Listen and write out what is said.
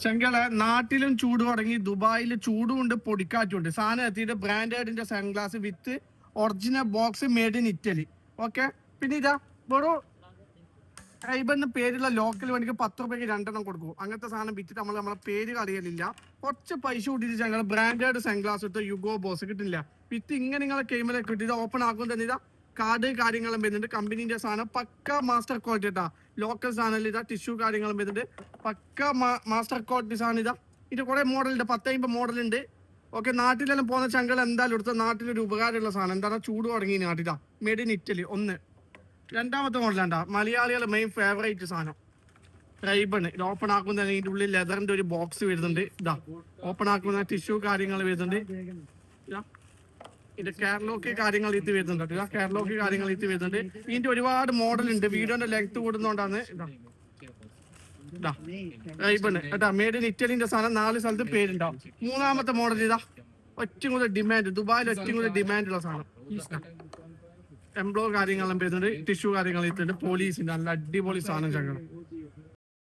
ചെങ്കളെ നാട്ടിലും ചൂട് തുടങ്ങി, ദുബായിൽ ചൂടും ഉണ്ട് പൊടിക്കാറ്റുണ്ട്. സാധനം എത്തിയിട്ട് ബ്രാൻഡേഡിന്റെ sunglass with original box made in Italy. Okay, പിന്നെ ഇതാ വെറും റൈബന് പേരുള്ള ലോക്കൽ വണ്ടിക്ക് 10 രൂപയ്ക്ക് 2 കൊടുക്കും. അങ്ങനത്തെ സാധനം വിറ്റിട്ട് നമ്മളെ പേര് അറിയലില്ല. കുറച്ച് പൈസ കൂട്ടിയിട്ട് ഞങ്ങൾ ബ്രാൻഡേഡ് സൺഗ്ലാസ് ഇട്ട് യുഗോ ബോസ് കിട്ടില്ല വിത്ത് ഇങ്ങനെ നിങ്ങളെ കെയിമിലെ കിട്ടിയത് ഓപ്പൺ ആക്കും തന്നെ. ഇതാ കാർഡ് കാര്യങ്ങളും വരുന്നുണ്ട്. കമ്പനീന്റെ സാധനം പക്ക മാസ്റ്റർ ക്വാളിറ്റി ഇട്ടാ. ലോക്കൽ സാധനം ഇതാ ടിഷ്യൂ കാര്യങ്ങളും വരുന്നുണ്ട്. പക്ക മാസ്റ്റർ ക്വാളിറ്റി സാധനം ഇതാ. ഇത് കുറെ മോഡലുണ്ട്, 10-50 മോഡലുണ്ട്. ഓക്കെ, നാട്ടിലെല്ലാം പോകുന്ന ചങ്കൾ എന്തായാലും എടുത്ത നാട്ടിലൊരു ഉപകാരമുള്ള സാധനം. എന്താണ് ചൂട് തുടങ്ങി നാട്ടിലാ. Made in Italy. ഒന്ന് രണ്ടാമത്തെ മോഡലാണ്ടാ മലയാളികളുടെ മെയിൻ ഫേവറേറ്റ് സാധനം റൈബണ്. ഇത് ഓപ്പൺ ആക്കുന്ന ഇതിന്റെ ഉള്ളിൽ ലെതറിന്റെ ഒരു ബോക്സ് വരുന്നുണ്ട്. ഇതാ ഓപ്പൺ ആക്കുന്ന ടിഷ്യൂ കാര്യങ്ങൾ വരുന്നുണ്ട്. ഇത് കാറ്റലോഗ് കാര്യങ്ങൾ ഇത് വരുന്നുണ്ട്. കാറ്റലോഗ് കാര്യങ്ങൾ ഇത് വരുന്നുണ്ട്. ഇതിന്റെ ഒരുപാട് മോഡൽ ഉണ്ട്. വീഡിയോന്റെ ലെങ്ത് കൂടുന്നോണ്ടാണ്. ഇതാ റൈബണ് കേട്ടാ, മെയ്ഡ് ഇൻ ഇറ്റലിന്റെ സാധനം. 4 സ്ഥലത്ത് പേരുണ്ടാവും. മൂന്നാമത്തെ മോഡൽ ഇതാ ഏറ്റവും കൂടുതൽ ഡിമാൻഡ്, ദുബായിൽ ഏറ്റവും കൂടുതൽ ഡിമാൻഡുള്ള സാധനം. എംബ്ലോ കാര്യങ്ങളും വരുന്നുണ്ട്. ടിഷ്യൂ കാര്യങ്ങൾ എത്തുന്നുണ്ട്. പോലീസിന്റെ നല്ല അടിപൊളി സാധനം ചങ്ങൾ.